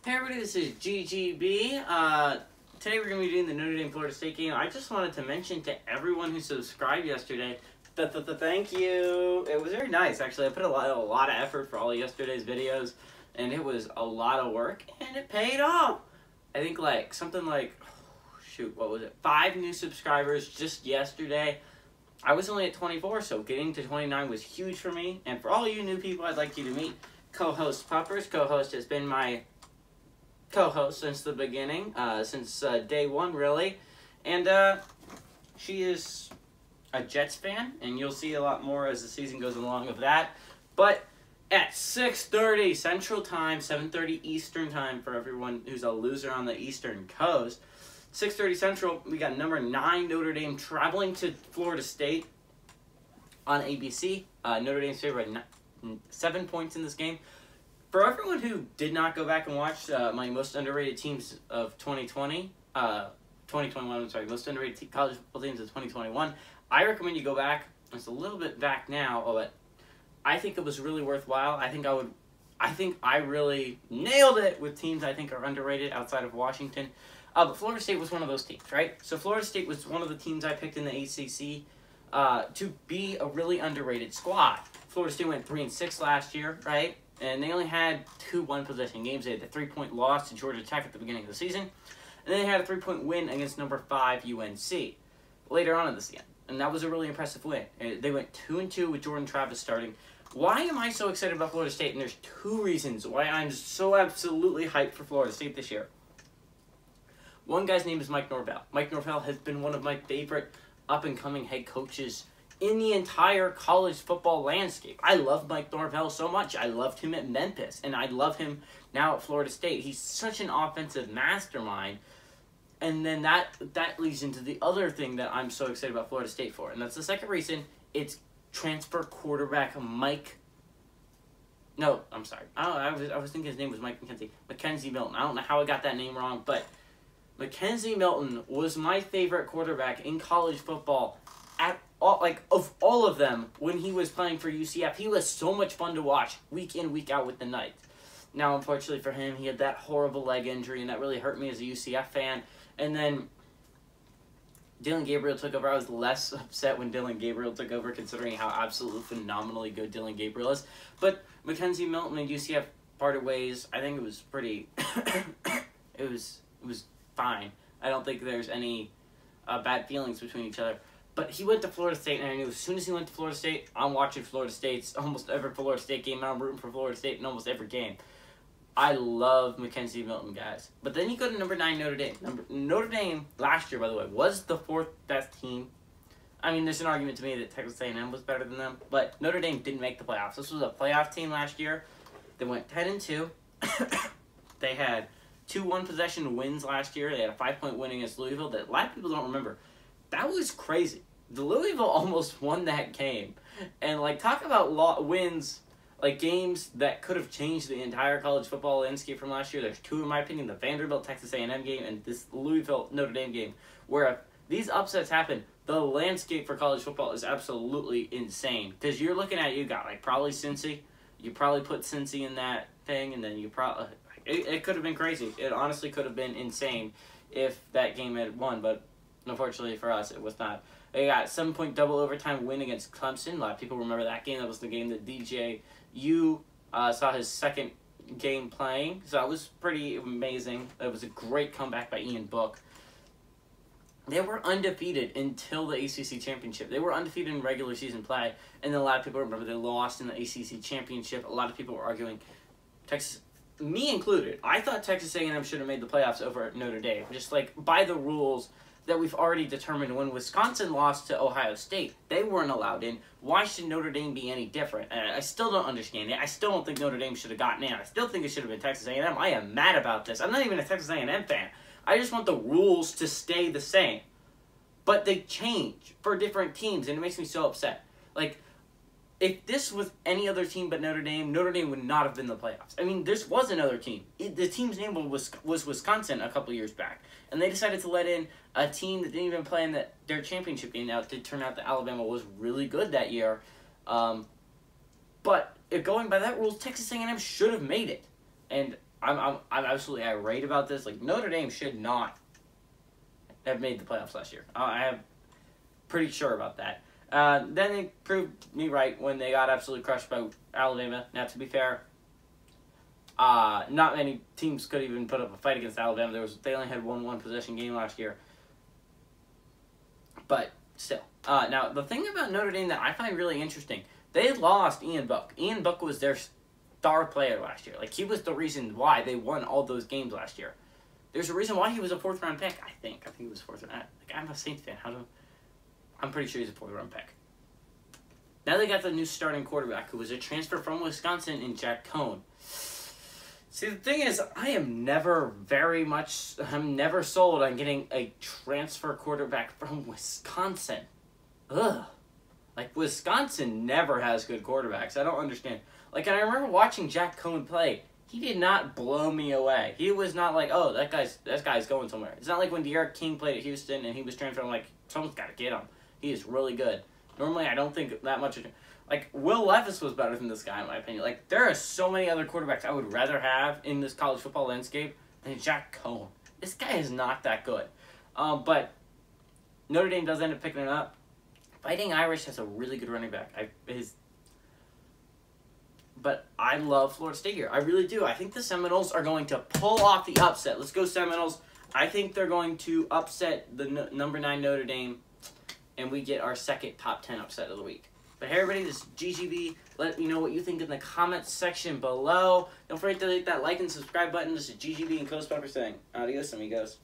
Hey everybody, this is GGB. Today we're going to be doing the Notre Dame Florida State game. I just wanted to mention to everyone who subscribed yesterday thank you. It was very nice, actually. I put a lot of effort for all of yesterday's videos, and it was a lot of work, and it paid off. I think something like, what was it? 5 new subscribers just yesterday. I was only at 24, so getting to 29 was huge for me. And for all you new people, I'd like you to meet co-host Puppers. Co-host has been my co-host since the beginning, since day one, really. And she is a Jets fan, and you'll see a lot more as the season goes along of that. But at 6:30 Central Time, 7:30 Eastern Time for everyone who's a loser on the Eastern Coast, 6:30 Central, we got number 9 Notre Dame traveling to Florida State on ABC. Notre Dame's favored by 7 points in this game. For everyone who did not go back and watch my most underrated teams of 2021, most underrated college football teams of 2021, I recommend you go back. It's a little bit back now, but I think it was really worthwhile. I think I really nailed it with teams I think are underrated outside of Washington. But Florida State was one of those teams, right? So Florida State was one of the teams I picked in the ACC to be a really underrated squad. Florida State went 3-6 last year, right? And they only had 2 one-possession games. They had the 3-point loss to Georgia Tech at the beginning of the season. And then they had a 3-point win against number 5 UNC later on in the season. And that was a really impressive win. They went 2-2 with Jordan Travis starting. Why am I so excited about Florida State? And there's 2 reasons why I'm so absolutely hyped for Florida State this year. One guy's name is Mike Norvell. Mike Norvell has been one of my favorite up-and-coming head coaches in the entire college football landscape. I love Mike Norvell so much. I loved him at Memphis, and I love him now at Florida State. He's such an offensive mastermind. And then that leads into the other thing that I'm so excited about Florida State for, and that's the second reason. It's transfer quarterback Mike. No, I'm sorry. I was thinking his name was Mike Mackenzie Milton. I don't know how I got that name wrong, but Mackenzie Milton was my favorite quarterback in college football of all of them when he was playing for UCF. He was so much fun to watch week in, week out with the Knights. Now, unfortunately for him, he had that horrible leg injury, and that really hurt me as a UCF fan. And then Dillon Gabriel took over. I was less upset when Dillon Gabriel took over, considering how absolutely phenomenally good Dillon Gabriel is. But Mackenzie Milton and UCF parted ways. I think it was pretty it was fine. I don't think there's any bad feelings between each other. But he went to Florida State, and I knew as soon as he went to Florida State, I'm watching Florida State's almost every Florida State game, and I'm rooting for Florida State in almost every game. I love Mackenzie Milton, guys. But then you go to number 9, Notre Dame. Notre Dame, last year, by the way, was the 4th best team. I mean, there's an argument to me that Texas A&M was better than them, but Notre Dame didn't make the playoffs. This was a playoff team last year. They went 10-2. They had 2 one-possession wins last year. They had a 5-point win against Louisville that a lot of people don't remember. That was crazy. The Louisville almost won that game. And, talk about wins, games that could have changed the entire college football landscape from last year. There's 2, in my opinion, the Vanderbilt-Texas A&M game and this Louisville-Notre Dame game, where if these upsets happen, the landscape for college football is absolutely insane. Because you're looking at, you got, probably Cincy. You probably put Cincy in that thing, and then you probably... It could have been crazy. It honestly could have been insane if that game had won, but unfortunately for us, it was not. They got 7-point double overtime win against Clemson. A lot of people remember that game. That was the game that DJU saw his second game playing. So that was pretty amazing. It was a great comeback by Ian Book. They were undefeated until the ACC Championship. They were undefeated in regular season play, and then a lot of people remember they lost in the ACC Championship. A lot of people were arguing, me included, I thought Texas A&M should have made the playoffs over Notre Dame. Just by the rules that we've already determined. When Wisconsin lost to Ohio State, they weren't allowed in. Why should Notre Dame be any different? I still don't understand it. I still don't think Notre Dame should have gotten in. I still think it should have been Texas A&M. I am mad about this. I'm not even a Texas A&M fan. I just want the rules to stay the same. But they change for different teams, and it makes me so upset. If this was any other team but Notre Dame would not have been in the playoffs. I mean, this was another team. The team's name was Wisconsin a couple years back. And they decided to let in a team that didn't even play in their championship game. Now, it did turn out that Alabama was really good that year. But going by that rule, Texas A&M should have made it. And I'm absolutely irate about this. Like, Notre Dame should not have made the playoffs last year. I am pretty sure about that. Then they proved me right when they got absolutely crushed by Alabama. Now, to be fair, not many teams could even put up a fight against Alabama. They only had one possession game last year. But still. Now, the thing about Notre Dame that I find really interesting, they lost Ian Book. Ian Book was their star player last year. Like, he was the reason why they won all those games last year. There's a reason why he was a 4th round pick, I think. I think he was 4th round. Like, I'm a Saints fan. I'm pretty sure he's a 4th round pick. Now they got the new starting quarterback, who was a transfer from Wisconsin in Jack Cohn. See, the thing is, I'm never sold on getting a transfer quarterback from Wisconsin. Ugh. Like, Wisconsin never has good quarterbacks. I don't understand. Like, and I remember watching Jack Cohn play. He did not blow me away. He was not like, oh, that guy's going somewhere. It's not like when De'Aaron King played at Houston and he was transferring, like, someone's got to get him. He is really good. Normally, I don't think that much. Like, Will Levis was better than this guy, in my opinion. Like, there are so many other quarterbacks I would rather have in this college football landscape than Jack Cohn. This guy is not that good. But Notre Dame does end up picking it up. Fighting Irish has a really good running back. But I love Florida State here. I really do. I think the Seminoles are going to pull off the upset. Let's go Seminoles. I think they're going to upset the number 9 Notre Dame, and we get our second top 10 upset of the week. But hey, everybody, this is GGB. Let me know what you think in the comments section below. Don't forget to hit that like and subscribe button. This is GGB and Coast Pepper saying adios, amigos.